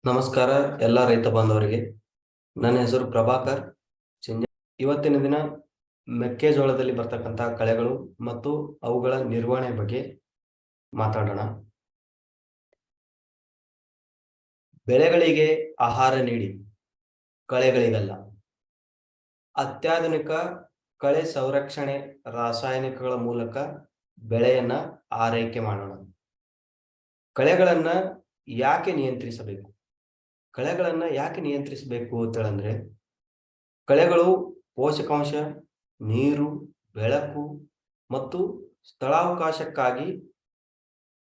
ನಮಸ್ಕಾರ ಎಲ್ಲ ರೈತ ಬಾಂಧವರಿಗೆ. ನನ್ನ ಹೆಸರು ಪ್ರಭಾಕರ್ ಚಿಂಜ. ಇವತ್ತಿನ ದಿನ ಮೆಕ್ಕೆಜೋಳದಲ್ಲಿ ಬರ್ತಕ್ಕಂತಹ ಕಳೆಗಳು ಮತ್ತು ಅವುಗಳ ನಿರ್ವಹಣೆ ಬಗ್ಗೆ ಮಾತಾಡೋಣ. ಬೆಳೆಗಳಿಗೆ ಆಹಾರ ನೀಡಿ, ಕಳೆಗಳಿಗಲ್ಲ. ಅತ್ಯಾಧುನಿಕ ಕಳೆ ಸಂರಕ್ಷಣೆ ರಾಸಾಯನಿಕಗಳ ಮೂಲಕ ಬೆಳೆಯನ್ನ ಆರೈಕೆ ಮಾಡೋಣ. ಕಳೆಗಳನ್ನ ಯಾಕೆ ನಿಯಂತ್ರಿಸಬೇಕು? ಯಾಕೆ ನಿಯಂತ್ರಿಸಬೇಕು ಅಂತೇಳಂದ್ರೆ, ಕಳೆಗಳು ಪೋಷಕಾಂಶ, ನೀರು, ಬೆಳಕು ಮತ್ತು ಸ್ಥಳಾವಕಾಶಕ್ಕಾಗಿ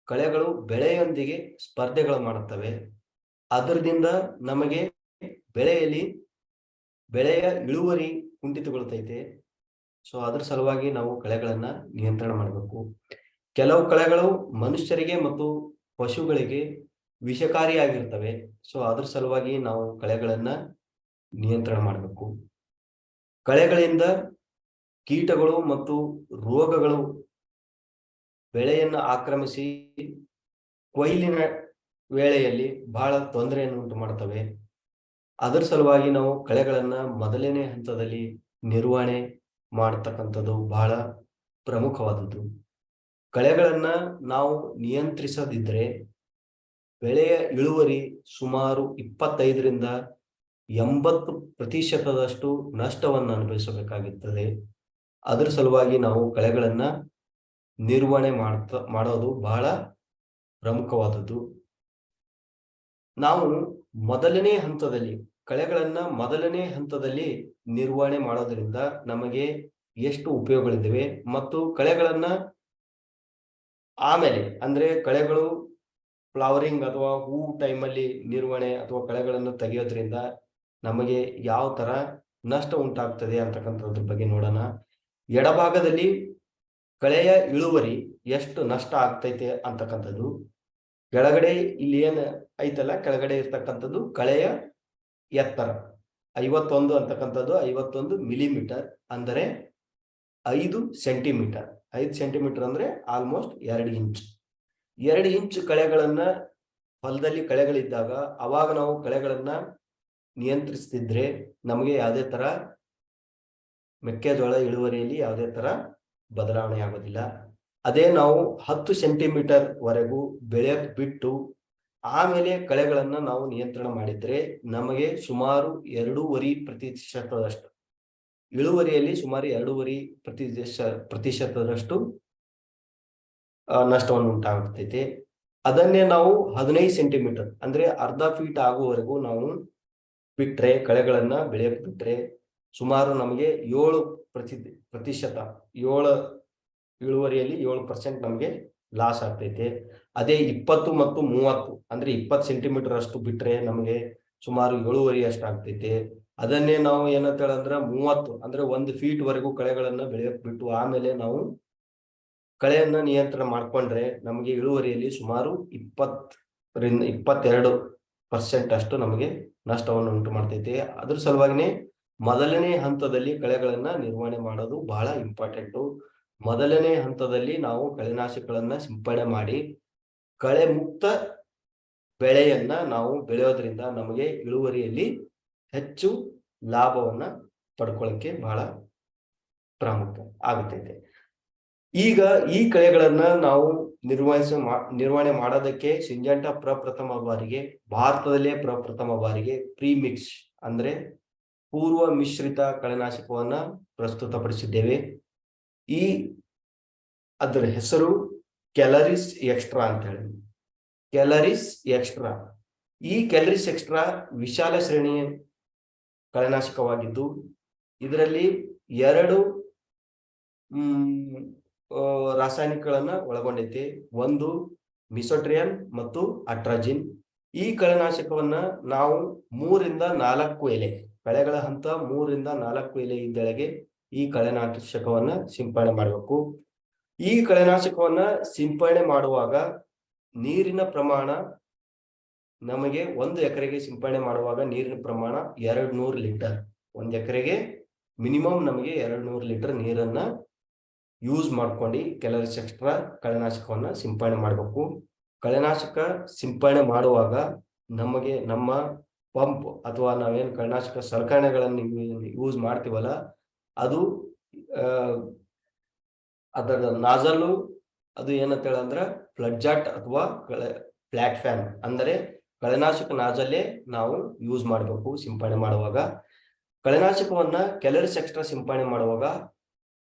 ಕಳೆಗಳು ಬೆಳೆಯೊಂದಿಗೆ ಸ್ಪರ್ಧೆಗಳು ಮಾಡುತ್ತವೆ. ಅದರಿಂದ ನಮಗೆ ಬೆಳೆಯ ಇಳುವರಿ ಕುಂಠಿತಗೊಳ್ತೈತೆ. ಸೊ ಅದ್ರ ಸಲುವಾಗಿ ನಾವು ಕಳೆಗಳನ್ನ ನಿಯಂತ್ರಣ ಮಾಡಬೇಕು. ಕೆಲವು ಕಳೆಗಳು ಮನುಷ್ಯರಿಗೆ ಮತ್ತು ಪಶುಗಳಿಗೆ ವಿಷಕಾರಿಯಾಗಿರ್ತವೆ. ಸೊ ಅದ್ರ ಸಲುವಾಗಿ ನಾವು ಕಳೆಗಳನ್ನ ನಿಯಂತ್ರಣ ಮಾಡಬೇಕು. ಕಳೆಗಳಿಂದ ಕೀಟಗಳು ಮತ್ತು ರೋಗಗಳು ಬೆಳೆಯನ್ನು ಆಕ್ರಮಿಸಿ ಕೊಯ್ಲಿನ ವೇಳೆಯಲ್ಲಿ ಬಹಳ ತೊಂದರೆಯನ್ನು ಉಂಟು ಮಾಡ್ತವೆ. ಅದರ ಸಲುವಾಗಿ ನಾವು ಕಳೆಗಳನ್ನ ಮೊದಲನೇ ಹಂತದಲ್ಲಿ ನಿರ್ವಹಣೆ ಮಾಡತಕ್ಕಂಥದ್ದು ಬಹಳ ಪ್ರಮುಖವಾದದ್ದು. ಕಳೆಗಳನ್ನ ನಾವು ನಿಯಂತ್ರಿಸದಿದ್ರೆ ಬೆಳೆಯ ಇಳುವರಿ ಸುಮಾರು 25-80% ನಷ್ಟವನ್ನು ಅನುಭವಿಸಬೇಕಾಗುತ್ತದೆ. ಅದರ ಸಲುವಾಗಿ ನಾವು ಕಳೆಗಳನ್ನ ನಿರ್ವಹಣೆ ಮಾಡೋದು ಬಹಳ ಪ್ರಮುಖವಾದದ್ದು. ನಾವು ಕಳೆಗಳನ್ನ ಮೊದಲನೇ ಹಂತದಲ್ಲಿ ನಿರ್ವಹಣೆ ಮಾಡೋದ್ರಿಂದ ನಮಗೆ ಎಷ್ಟು ಉಪಯೋಗಗಳಿವೆ ಮತ್ತು ಕಳೆಗಳನ್ನ ಆಮೇಲೆ ಅಂದ್ರೆ ಕಳೆಗಳು ಫ್ಲವರಿಂಗ್ ಅಥವಾ ಹೂ ಟೈಮಲ್ಲಿ ನಿರ್ವಹಣೆ ಅಥವಾ ಕಳೆಗಳನ್ನು ತೆಗೆಯೋದ್ರಿಂದ ನಮಗೆ ಯಾವ ತರ ನಷ್ಟ ಉಂಟಾಗ್ತದೆ ಅಂತಕ್ಕಂಥದ್ರ ಬಗ್ಗೆ ನೋಡೋಣ. ಎಡಭಾಗದಲ್ಲಿ ಕಳೆಯ ಇಳುವರಿ ಎಷ್ಟು ನಷ್ಟ ಆಗ್ತೈತೆ ಅಂತಕ್ಕಂಥದ್ದು. ಕೆಳಗಡೆ ಇಲ್ಲಿ ಏನು ಐತಲ್ಲ, ಕೆಳಗಡೆ ಇರ್ತಕ್ಕಂಥದ್ದು ಕಳೆಯ ಎತ್ತರ 51 ಅಂತಕ್ಕಂಥದ್ದು 51 ಮಿಲಿಮೀಟರ್, ಅಂದರೆ 5 ಸೆಂಟಿಮೀಟರ್. 5 ಸೆಂಟಿಮೀಟರ್ ಅಂದ್ರೆ ಆಲ್ಮೋಸ್ಟ್ 2 ಇಂಚ್. 2 ಇಂಚ್ ಕಳೆಗಳನ್ನ ಹೊಲದಲ್ಲಿ ಕಳೆಗಳಿದ್ದಾಗ ಅವಾಗ ನಾವು ಕಳೆಗಳನ್ನ ನಿಯಂತ್ರಿಸ್ತಿದ್ರೆ ನಮಗೆ ಯಾವುದೇ ತರ ಮೆಕ್ಕೆಜೋಳ ಇಳುವರಿಯಲ್ಲಿ ಯಾವುದೇ ತರ ಬದಲಾವಣೆ ಆಗೋದಿಲ್ಲ. ಅದೇ ನಾವು 10 ಸೆಂಟಿಮೀಟರ್ ವರೆಗೂ ಬೆಳೆಯಕ್ ಬಿಟ್ಟು ಆಮೇಲೆ ಕಳೆಗಳನ್ನ ನಾವು ನಿಯಂತ್ರಣ ಮಾಡಿದ್ರೆ ನಮಗೆ ಸುಮಾರು 2.5% ಇಳುವರಿಯಲ್ಲಿ ಸುಮಾರು 2.5% ನಷ್ಟವನ್ನು ಉಂಟಾಗ್ತೈತೆ. ಅದನ್ನೇ ನಾವು 15 ಸೆಂಟಿಮೀಟರ್ ಅಂದ್ರೆ ಅರ್ಧ ಫೀಟ್ ಆಗುವವರೆಗೂ ನಾವು ಬಿಟ್ರೆ, ಕಳೆಗಳನ್ನ ಬೆಳೆಯಕ್ ಬಿಟ್ರೆ ಸುಮಾರು ನಮಗೆ 7% ಇಳುವರಿಯಲ್ಲಿ 7% ನಮಗೆ ಲಾಸ್ ಆಗ್ತೈತೆ. ಅದೇ 20 ಮತ್ತು 30 ಅಂದ್ರೆ 20 ಸೆಂಟಿಮೀಟರ್ ಅಷ್ಟು ಬಿಟ್ರೆ ನಮಗೆ ಸುಮಾರು 7.5 ಅಷ್ಟು ಆಗ್ತೈತೆ. ಅದನ್ನೇ ನಾವು ಏನಂತೇಳಂದ್ರೆ 30 ಅಂದ್ರೆ 1 ಫೀಟ್ ವರೆಗೂ ಕಳೆಗಳನ್ನ ಬೆಳೆಯಕ್ ಬಿಟ್ಟು ಆಮೇಲೆ ನಾವು ಕಳೆಯನ್ನ ನಿಯಂತ್ರಣ ಮಾಡ್ಕೊಂಡ್ರೆ ನಮಗೆ ಇಳುವರಿಯಲ್ಲಿ ಸುಮಾರು 20-22% ಅಷ್ಟು ನಮಗೆ ನಷ್ಟವನ್ನು ಉಂಟು ಮಾಡ್ತೈತೆ. ಅದ್ರ ಸಲುವಾಗಿನೇ ಮೊದಲನೇ ಹಂತದಲ್ಲಿ ಕಳೆಗಳನ್ನ ನಿರ್ವಹಣೆ ಮಾಡೋದು ಬಹಳ ಇಂಪಾರ್ಟೆಂಟು. ಮೊದಲನೇ ಹಂತದಲ್ಲಿ ನಾವು ಕಳೆನಾಶಕಗಳನ್ನ ಸಿಂಪಡಣೆ ಮಾಡಿ ಕಳೆ ಮುಕ್ತ ಬೆಳೆಯನ್ನ ನಾವು ಬೆಳೆಯೋದ್ರಿಂದ ನಮಗೆ ಇಳುವರಿಯಲ್ಲಿ ಹೆಚ್ಚು ಲಾಭವನ್ನ ಪಡ್ಕೊಳ್ಳಕ್ಕೆ ಬಹಳ ಪ್ರಾಮುಖ್ಯ ಆಗುತ್ತೈತೆ. ಈಗ ಈ ಕಳೆಗಳನ್ನ ನಾವು ನಿರ್ವಹಣೆ ಮಾಡೋದಕ್ಕೆ ಸಿಂಜೆಂಟಾ ಭಾರತದಲ್ಲೇ ಪ್ರಪ್ರಥಮ ಬಾರಿಗೆ ಪ್ರೀಮಿಕ್ಸ್ ಅಂದ್ರೆ ಪೂರ್ವ ಮಿಶ್ರಿತ ಕಳೆನಾಶಕವನ್ನ ಪ್ರಸ್ತುತಪಡಿಸಿದ್ದೇವೆ. ಅದರ ಹೆಸರು ಕ್ಯಾಲರಿಸ್ ಎಕ್ಸ್ಟ್ರಾ ಅಂತ ಹೇಳಿ. ಕ್ಯಾಲರಿಸ್ ಎಕ್ಸ್ಟ್ರಾ ವಿಶಾಲ ಶ್ರೇಣಿಯ ಕಳೆನಾಶಕವಾಗಿದ್ದು ಇದರಲ್ಲಿ 2 ರಾಸಾಯನಿಕಗಳನ್ನ ಒಳಗೊಂಡೈತೆ. ಒಂದು ಮಿಸೋಟ್ರಿಯನ್ ಮತ್ತು ಅಟ್ರಾಜಿನ್. ಈ ಕಳೆನಾಶಕವನ್ನ ನಾವು 3-4 ಎಲೆ, ಕಳೆಗಳ ಹಂತ 3-4 ಎಲೆ ಇದ್ದಳೆಗೆ ಈ ಕಳೆನಾಶಕವನ್ನ ಸಿಂಪಡಣೆ ಮಾಡಬೇಕು. ಈ ಕಳೆನಾಶಕವನ್ನ ಸಿಂಪಡಣೆ ಮಾಡುವಾಗ ನೀರಿನ ಪ್ರಮಾಣ ನಮಗೆ 1 ಎಕರೆಗೆ ಸಿಂಪಡಣೆ ಮಾಡುವಾಗ ನೀರಿನ ಪ್ರಮಾಣ 200 ಲೀಟರ್. 1 ಎಕರೆಗೆ ಮಿನಿಮಮ್ ನಮಗೆ 200 ಲೀಟರ್ ನೀರನ್ನ ಯೂಸ್ ಮಾಡ್ಕೊಂಡು ಕ್ಯಾಲರಿಸ್ ಎಕ್ಸ್ಟ್ರಾ ಕಳೆನಾಶಕವನ್ನ ಸಿಂಪಡಣೆ ಮಾಡಬೇಕು. ಕಳೆನಾಶಕ ಸಿಂಪಡಣೆ ಮಾಡುವಾಗ ನಮಗೆ ನಮ್ಮ ಪಂಪ್ ಅಥವಾ ನಾವೇನು ಕಳೆನಾಶಕ ಸಲಕರಣೆಗಳನ್ನು ಯೂಸ್ ಮಾಡ್ತೀವಲ್ಲ, ಅದು ಅದರ ನಾಜಲ್ಲು ಅದು ಏನಂತ ಹೇಳಂದ್ರೆ ಫ್ಲಡ್ ಜಾಟ್ ಅಥವಾ ಫ್ಲಾಟ್ ಫ್ಯಾನ್, ಅಂದರೆ ಕಳೆನಾಶಕ ನಾಜಲ್ಲೇ ನಾವು ಯೂಸ್ ಮಾಡಬೇಕು ಸಿಂಪಡಣೆ ಮಾಡುವಾಗ. ಕಳೆನಾಶಕವನ್ನ ಕ್ಯಾಲರೀಸ್ ಎಕ್ಸ್ಟ್ರಾ ಸಿಂಪಡಣೆ ಮಾಡುವಾಗ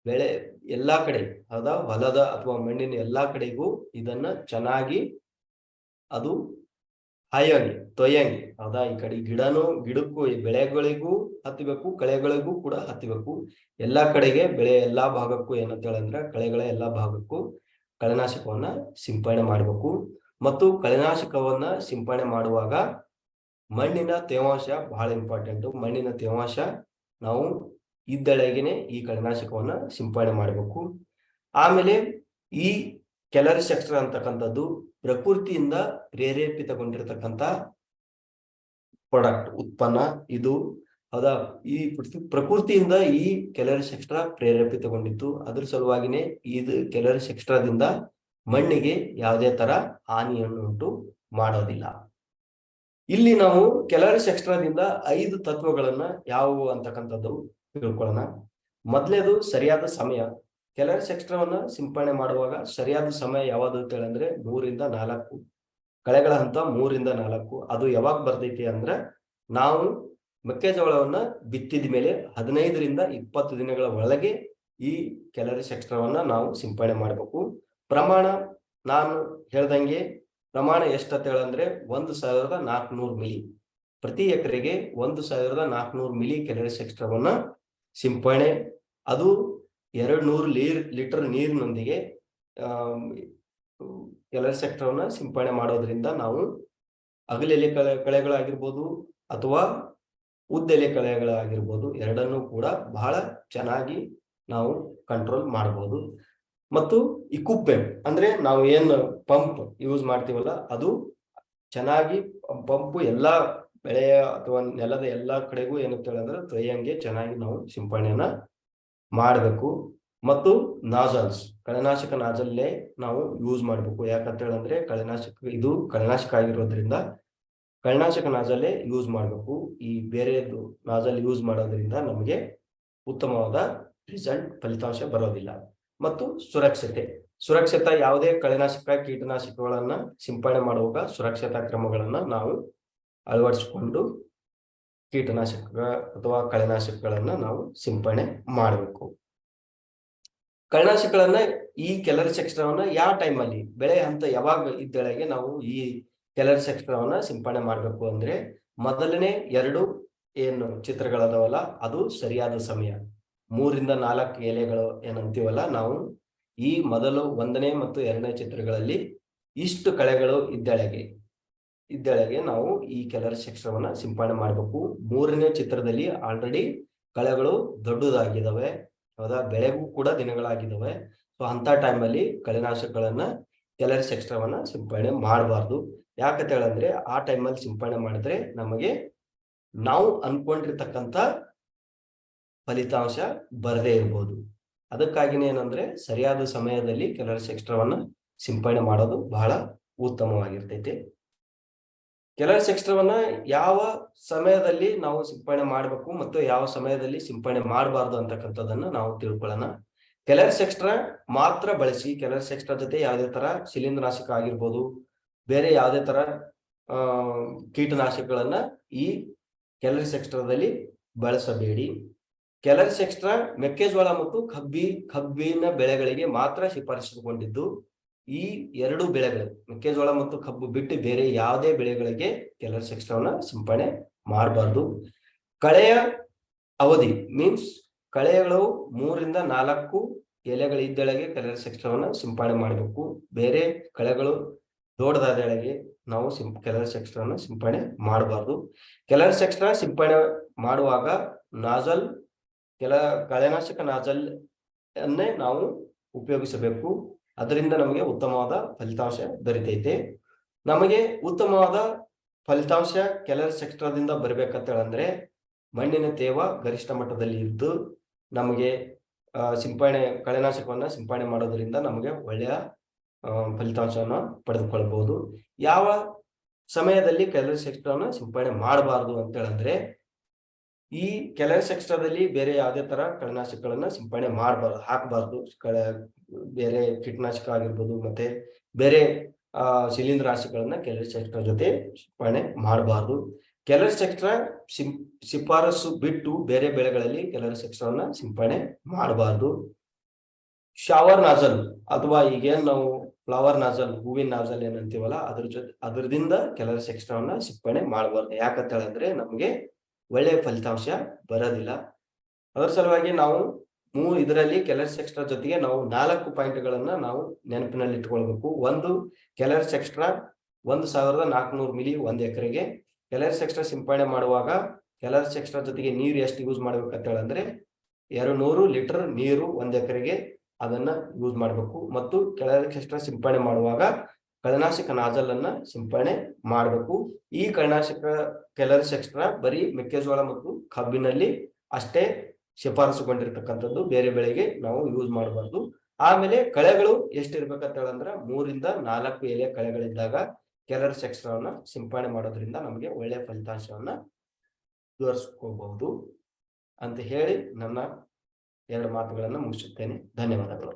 ಬೆಳೆ ಎಲ್ಲಾ ಕಡೆ, ಹೌದಾ, ಹೊಲದ ಅಥವಾ ಮಣ್ಣಿನ ಎಲ್ಲಾ ಕಡೆಗೂ ಇದನ್ನ ಚೆನ್ನಾಗಿ ಅದು ಹಾಯಂಗಿ ತೊಯ್ಯಂಗಿ, ಹೌದಾ, ಈ ಕಡೆ ಗಿಡಕ್ಕೂ ಬೆಳೆಗಳಿಗೂ ಹತ್ತಬೇಕು, ಕಳೆಗಳಿಗೂ ಕೂಡ ಹತ್ತಬೇಕು. ಎಲ್ಲಾ ಕಡೆಗೆ ಬೆಳೆ ಎಲ್ಲಾ ಭಾಗಕ್ಕೂ ಏನಂತ ಹೇಳಂದ್ರೆ ಕಳೆಗಳ ಎಲ್ಲಾ ಭಾಗಕ್ಕೂ ಕಳೆನಾಶಕವನ್ನ ಸಿಂಪಡಣೆ ಮಾಡಬೇಕು. ಮತ್ತು ಕಳೆನಾಶಕವನ್ನ ಸಿಂಪಡಣೆ ಮಾಡುವಾಗ ಮಣ್ಣಿನ ತೇವಾಂಶ ಬಹಳ ಇಂಪಾರ್ಟೆಂಟ್. ಮಣ್ಣಿನ ತೇವಾಂಶ ನಾವು ಇದ್ದಳೆಗೆನೆ ಈ ಕಳೆನಾಶಕವನ್ನ ಸಿಂಪಡಣೆ ಮಾಡಬೇಕು. ಆಮೇಲೆ ಈ ಕ್ಯಾಲರೀಸ್ ಎಕ್ಸ್ಟ್ರಾ ಅಂತಕ್ಕಂಥದ್ದು ಪ್ರಕೃತಿಯಿಂದ ಪ್ರೇರೇಪಿತಗೊಂಡಿರತಕ್ಕಂಥ ಪ್ರಾಡಕ್ಟ್, ಉತ್ಪನ್ನ ಇದು, ಹೌದಾ. ಈ ಪ್ರಕೃತಿಯಿಂದ ಈ ಕ್ಯಾಲರೀಸ್ ಎಕ್ಸ್ಟ್ರಾ ಪ್ರೇರೇಪಿತಗೊಂಡಿತ್ತು. ಅದ್ರ ಸಲುವಾಗಿನೇ ಇದು ಕ್ಯಾಲರೀಸ್ ಎಕ್ಸ್ಟ್ರಾದಿಂದ ಮಣ್ಣಿಗೆ ಯಾವುದೇ ತರ ಹಾನಿಯನ್ನು ಉಂಟು ಮಾಡೋದಿಲ್ಲ. ಇಲ್ಲಿ ನಾವು ಕ್ಯಾಲರೀಸ್ ಎಕ್ಸ್ಟ್ರಾದಿಂದ 5 ತತ್ವಗಳನ್ನ ಯಾವುವು ಅಂತಕ್ಕಂಥದ್ದು ತಿಳ್ಕೊಳ್ಳೋಣ. ಮೊದಲೇದು ಸರಿಯಾದ ಸಮಯ. ಕ್ಯಾಲರೀಸ್ ಎಕ್ಸ್ಟ್ರಾವನ್ನ ಸಿಂಪಡಣೆ ಮಾಡುವಾಗ ಸರಿಯಾದ ಸಮಯ ಯಾವುದು ಅಂತ ಹೇಳಿದ್ರೆ 3 ರಿಂದ 4 ಕಳೆಗಳ ಹಂತ 3 ರಿಂದ 4. ಅದು ಯಾವಾಗ ಬರ್ತೈತಿ ಅಂದ್ರೆ ನಾವು ಮೆಕ್ಕೆಜೋಳವನ್ನ ಬಿತ್ತಿದ ಮೇಲೆ 15 ರಿಂದ 20 ದಿನಗಳ ಒಳಗೆ ಈ ಕ್ಯಾಲರೀಸ್ ಎಕ್ಸ್ಟ್ರಾವನ್ನ ನಾವು ಸಿಂಪಡಣೆ ಮಾಡಬೇಕು. ಪ್ರಮಾಣ ನಾನು ಹೇಳ್ದಂಗೆ ಪ್ರಮಾಣ ಎಷ್ಟಂತ ಹೇಳಂದ್ರೆ 1400 ಮಿಲಿ ಪ್ರತಿ ಎಕರೆಗೆ 1400 ಮಿಲಿ ಕ್ಯಾಲರೀಸ್ ಎಕ್ಸ್ಟ್ರಾವನ್ನ ಸಿಂಪಡಣೆ, ಅದು 200 ಲೀಟರ್ ನೀರಿನೊಂದಿಗೆ ಕ್ಯಾಲರೀಸ್ ಎಕ್ಸ್ಟ್ರಾವನ್ನ ಸಿಂಪಡಣೆ ಮಾಡೋದ್ರಿಂದ ನಾವು ಅಗಲೆಲೆ ಕಳೆಗಳಾಗಿರ್ಬೋದು ಅಥವಾ ಉದ್ದೆಲೆ ಕಳೆಗಳಾಗಿರ್ಬೋದು, ಎರಡನ್ನೂ ಕೂಡ ಬಹಳ ಚೆನ್ನಾಗಿ ನಾವು ಕಂಟ್ರೋಲ್ ಮಾಡಬಹುದು. ಮತ್ತು ಇಕ್ವಿಪ್ಮೆಂಟ್ ಅಂದ್ರೆ ನಾವು ಏನು ಪಂಪ್ ಯೂಸ್ ಮಾಡ್ತೀವಲ್ಲ, ಅದು ಚೆನ್ನಾಗಿ ಪಂಪ್ ಎಲ್ಲಾ ಬೆಳೆಯ ಅಥವಾ ನೆಲದ ಎಲ್ಲಾ ಕಡೆಗೂ ಏನಂತ ಹೇಳಿದ್ರೆ ತೊಯ್ಯಂಗೆ ಚೆನ್ನಾಗಿ ನಾವು ಸಿಂಪಡಣೆಯನ್ನ ಮಾಡಬೇಕು. ಮತ್ತು ನಾಜಲ್ಸ್, ಕಳೆನಾಶಕ ನಾಜಲ್ಲೇ ನಾವು ಯೂಸ್ ಮಾಡಬೇಕು. ಯಾಕಂತ ಹೇಳಿದ್ರೆ ಇದು ಕಳೆನಾಶಕ ಆಗಿರೋದ್ರಿಂದ ಕಳೆನಾಶಕ ನಾಜಲ್ಲೇ ಯೂಸ್ ಮಾಡಬೇಕು. ಈ ಬೇರೆದು ನಾಜಲ್ ಯೂಸ್ ಮಾಡೋದ್ರಿಂದ ನಮಗೆ ಉತ್ತಮವಾದ ರಿಸಲ್ಟ್, ಫಲಿತಾಂಶ ಬರೋದಿಲ್ಲ. ಮತ್ತು ಸುರಕ್ಷತೆ ಯಾವುದೇ ಕಳೆನಾಶಕ ಕೀಟನಾಶಕಗಳನ್ನ ಸಿಂಪಡಣೆ ಮಾಡುವಾಗ ಸುರಕ್ಷತಾ ಕ್ರಮಗಳನ್ನ ನಾವು ಅಳವಡಿಸಿಕೊಂಡು ಕೀಟನಾಶಕ ಅಥವಾ ಕಳೆನಾಶಕಗಳನ್ನ ನಾವು ಸಿಂಪಡಣೆ ಮಾಡಬೇಕು. ಕಳೆನಾಶಕಗಳನ್ನ ಈ ಕ್ಯಾಲರೀಸ್ ಎಕ್ಸ್ಟ್ರಾವನ್ನ ಯಾವ ಟೈಮಲ್ಲಿ, ಬೆಳೆ ಹಂತ ಯಾವಾಗ ಇದ್ದಳೆಗೆ ನಾವು ಈ ಕ್ಯಾಲರೀಸ್ ಎಕ್ಸ್ಟ್ರಾವನ್ನ ಸಿಂಪಡಣೆ ಮಾಡಬೇಕು ಅಂದ್ರೆ ಮೊದಲನೇ 2 ಏನು ಚಿತ್ರಗಳದಾವಲ್ಲ, ಅದು ಸರಿಯಾದ ಸಮಯ. 3 ರಿಂದ 4 ಎಲೆಗಳು ಏನಂತೀವಲ್ಲ ನಾವು, ಈ ಮೊದಲು 1ನೇ ಮತ್ತು 2ನೇ ಚಿತ್ರಗಳಲ್ಲಿ ಇಷ್ಟು ಕಳೆಗಳು ಇದ್ದಳೆಗೆ ನಾವು ಈ ಕ್ಯಾಲರೀಸ್ ಎಕ್ಸ್ಟ್ರಾವನ್ನ ಸಿಂಪಡಣೆ ಮಾಡಬೇಕು. 3ನೇ ಚಿತ್ರದಲ್ಲಿ ಆಲ್ರೆಡಿ ಕಳೆಗಳು ದೊಡ್ಡದಾಗಿದ್ದಾವೆ, ಹೌದಾ, ಬೆಳೆಗೂ ಕೂಡ ದಿನಗಳಾಗಿದ್ದಾವೆ. ಸೊ ಅಂತ ಟೈಮಲ್ಲಿ ಕಳೆನಾಶಕಗಳನ್ನ ಕ್ಯಾಲರೀಸ್ ಎಕ್ಸ್ಟ್ರಾವನ್ನ ಸಿಂಪಡಣೆ ಮಾಡಬಾರ್ದು. ಯಾಕಂತ ಹೇಳಿದ್ರೆ ಆ ಟೈಮಲ್ಲಿ ಸಿಂಪಡಣೆ ಮಾಡಿದ್ರೆ ನಮಗೆ ನಾವು ಅನ್ಕೊಂಡಿರ್ತಕ್ಕಂಥ ಫಲಿತಾಂಶ ಬರದೇ ಇರ್ಬೋದು. ಅದಕ್ಕಾಗಿನೇ ಏನಂದ್ರೆ ಸರಿಯಾದ ಸಮಯದಲ್ಲಿ ಕ್ಯಾಲರೀಸ್ ಎಕ್ಸ್ಟ್ರಾವನ್ನ ಸಿಂಪಡಣೆ ಮಾಡೋದು ಬಹಳ ಉತ್ತಮವಾಗಿರ್ತೈತಿ. ಕ್ಯಾಲರೀಸ್ ಎಕ್ಸ್ಟ್ರಾವನ್ನ ಯಾವ ಸಮಯದಲ್ಲಿ ನಾವು ಸಿಂಪಡಣೆ ಮಾಡಬೇಕು ಮತ್ತು ಯಾವ ಸಮಯದಲ್ಲಿ ಸಿಂಪಡಣೆ ಮಾಡಬಾರ್ದು ಅಂತಕ್ಕಂಥದ್ದನ್ನ ನಾವು ತಿಳ್ಕೊಳ್ಳೋಣ. ಕ್ಯಾಲರೀಸ್ ಎಕ್ಸ್ಟ್ರಾ ಮಾತ್ರ ಬಳಸಿ, ಕ್ಯಾಲರೀಸ್ ಎಕ್ಸ್ಟ್ರಾ ಜೊತೆ ಯಾವುದೇ ತರ ಶಿಲೀಂಧ್ರನಾಶಕ ಆಗಿರ್ಬೋದು, ಬೇರೆ ಯಾವುದೇ ತರ ಕೀಟನಾಶಕಗಳನ್ನ ಈ ಕ್ಯಾಲರೀಸ್ ಎಕ್ಸ್ಟ್ರಾದಲ್ಲಿ ಬಳಸಬೇಡಿ. ಕ್ಯಾಲರೀಸ್ ಎಕ್ಸ್ಟ್ರಾ ಮೆಕ್ಕೆಜೋಳ ಮತ್ತು ಕಬ್ಬಿನ ಬೆಳೆಗಳಿಗೆ ಮಾತ್ರ ಶಿಫಾರಸುಗೊಂಡಿದ್ದು. ಈ 2 ಬೆಳೆಗಳು, ಮೆಕ್ಕೆಜೋಳ ಮತ್ತು ಕಬ್ಬು ಬಿಟ್ಟು ಬೇರೆ ಯಾವುದೇ ಬೆಳೆಗಳಿಗೆ ಕ್ಯಾಲರೀಸ್ ಎಕ್ಸ್ಟ್ರಾವನ್ನ ಸಿಂಪಡಣೆ ಮಾಡಬಾರ್ದು. ಕಳೆಯ ಅವಧಿ ಮೀನ್ಸ್ ಕಳೆಗಳು 3 ರಿಂದ 4 ಎಲೆಗಳಿದ್ದಳೆಗೆ ಕ್ಯಾಲರೀಸ್ ಎಕ್ಸ್ಟ್ರಾವನ್ನ ಸಿಂಪಡಣೆ ಮಾಡಬೇಕು. ಬೇರೆ ಕಳೆಗಳು ದೊಡ್ಡದಾದಳೆಗೆ ನಾವು ಕ್ಯಾಲರೀಸ್ ಎಕ್ಸ್ಟ್ರಾವನ್ನ ಸಿಂಪಡಣೆ ಮಾಡಬಾರ್ದು. ಕ್ಯಾಲರೀಸ್ ಎಕ್ಸ್ಟ್ರಾ ಸಿಂಪಡಣೆ ಮಾಡುವಾಗ ನಾಜಲ್ ಕಳೆನಾಶಕ ನಾಜಲ್ ಅನ್ನೇ ನಾವು ಉಪಯೋಗಿಸಬೇಕು. ಅದರಿಂದ ನಮಗೆ ಉತ್ತಮವಾದ ಫಲಿತಾಂಶ ದೊರೀತೈತೆ. ನಮಗೆ ಉತ್ತಮವಾದ ಫಲಿತಾಂಶ ಕ್ಯಾಲರೀಸ್ ಎಕ್ಸ್ಟ್ರಾದಿಂದ ಬರ್ಬೇಕಂತ ಹೇಳಂದ್ರೆ ಮಣ್ಣಿನ ತೇವ ಗರಿಷ್ಠ ಮಟ್ಟದಲ್ಲಿ ಇದ್ದು ನಮಗೆ ಕಳೆನಾಶಕವನ್ನ ಸಿಂಪಡಣೆ ಮಾಡೋದ್ರಿಂದ ನಮಗೆ ಒಳ್ಳೆಯ ಫಲಿತಾಂಶವನ್ನು ಪಡೆದುಕೊಳ್ಳಬಹುದು. ಯಾವ ಸಮಯದಲ್ಲಿ ಕ್ಯಾಲರೀಸ್ ಎಕ್ಸ್ಟ್ರಾನ ಸಿಂಪಡಣೆ ಮಾಡಬಾರದು ಅಂತ ಹೇಳಂದ್ರೆ ಈ ಕ್ಯಾಲರೀಸ್ ಎಕ್ಸ್ಟ್ರಾದಲ್ಲಿ ಬೇರೆ ಯಾವುದೇ ತರ ಕಳೆನಾಶಕಗಳನ್ನ ಸಿಂಪಡಣೆ ಮಾಡಬಾರ್ದು, ಹಾಕಬಾರ್ದು. ಬೇರೆ ಕೀಟನಾಶಕ ಆಗಿರ್ಬೋದು ಮತ್ತೆ ಬೇರೆ ಶಿಲೀಂಧ್ರನಾಶಕಗಳನ್ನ ಕ್ಯಾಲರೀಸ್ ಎಕ್ಸ್ಟ್ರಾ ಜೊತೆ ಸಿಂಪಡಣೆ ಮಾಡಬಾರ್ದು. ಕ್ಯಾಲರೀಸ್ ಎಕ್ಸ್ಟ್ರಾ ಶಿಫಾರಸು ಬಿಟ್ಟು ಬೇರೆ ಬೆಳೆಗಳಲ್ಲಿ ಕ್ಯಾಲರೀಸ್ ಎಕ್ಸ್ಟ್ರಾವನ್ನ ಸಿಂಪಡಣೆ ಮಾಡಬಾರ್ದು. ಶವರ್ ನಾಜಲ್ ಅಥವಾ ಈಗೇನ್ ನಾವು ಫ್ಲವರ್ ನಾಜಲ್, ಹೂವಿನ ನಾಜಲ್ ಏನಂತೀವಲ್ಲ ಅದ್ರದಿಂದ ಕ್ಯಾಲರೀಸ್ ಎಕ್ಸ್ಟ್ರಾವನ್ನ ಸಿಂಪಡಣೆ ಮಾಡಬಾರ್ದು. ಯಾಕಂತ ಹೇಳಿದ್ರೆ ನಮಗೆ ಒಳ್ಳೆಯ ಫಲಿತಾಂಶ ಬರೋದಿಲ್ಲ. ಅದರ ಸಲುವಾಗಿ ನಾವು ಇದರಲ್ಲಿ ಕ್ಯಾಲರೀಸ್ ಎಕ್ಸ್ಟ್ರಾ ಜೊತೆಗೆ ನಾವು 4 ಪಾಯಿಂಟ್ಗಳನ್ನ ನಾವು ನೆನಪಿನಲ್ಲಿ ಇಟ್ಕೊಳ್ಬೇಕು. ಒಂದು, ಕ್ಯಾಲರೀಸ್ ಎಕ್ಸ್ಟ್ರಾ 1400 ಮಿಲಿ 1 ಎಕರೆಗೆ. ಕ್ಯಾಲರೀಸ್ ಎಕ್ಸ್ಟ್ರಾ ಸಿಂಪಡಣೆ ಮಾಡುವಾಗ ಕ್ಯಾಲರೀಸ್ ಎಕ್ಸ್ಟ್ರಾ ಜೊತೆಗೆ ನೀರು ಎಷ್ಟು ಯೂಸ್ ಮಾಡ್ಬೇಕಂತ ಹೇಳಂದ್ರೆ 200 ಲೀಟರ್ ನೀರು 1 ಎಕರೆಗೆ ಅದನ್ನ ಯೂಸ್ ಮಾಡಬೇಕು. ಮತ್ತು ಕ್ಯಾಲರೀಸ್ ಎಕ್ಸ್ಟ್ರಾ ಸಿಂಪಡಣೆ ಮಾಡುವಾಗ ಕಳೆನಾಶಕ ನಾಜಲ್ ಅನ್ನ ಸಿಂಪಡಣೆ ಮಾಡಬೇಕು. ಈ ಕಳೆನಾಶಕ ಕ್ಯಾಲರೀಸ್ ಎಕ್ಸ್ಟ್ರಾ ಬರೀ ಮೆಕ್ಕೆಜೋಳ ಮತ್ತು ಕಬ್ಬಿನಲ್ಲಿ ಅಷ್ಟೇ ಶಿಫಾರಸುಗೊಂಡಿರ್ತಕ್ಕಂಥದ್ದು, ಬೇರೆ ಬೆಳೆಗೆ ನಾವು ಯೂಸ್ ಮಾಡಬಾರ್ದು. ಆಮೇಲೆ ಕಳೆಗಳು ಎಷ್ಟಿರ್ಬೇಕಂತ ಹೇಳಂದ್ರ 3 ರಿಂದ 4 ಎಲೆ ಕಳೆಗಳಿದ್ದಾಗ ಕ್ಯಾಲರೀಸ್ ಎಕ್ಸ್ಟ್ರಾವನ್ನ ಸಿಂಪಡಣೆ ಮಾಡೋದ್ರಿಂದ ನಮಗೆ ಒಳ್ಳೆಯ ಫಲಿತಾಂಶವನ್ನ ತೋರಿಸ್ಕೋಬಹುದು ಅಂತ ಹೇಳಿ ನನ್ನ 2 ಮಾತುಗಳನ್ನ ಮುಗಿಸುತ್ತೇನೆ. ಧನ್ಯವಾದಗಳು.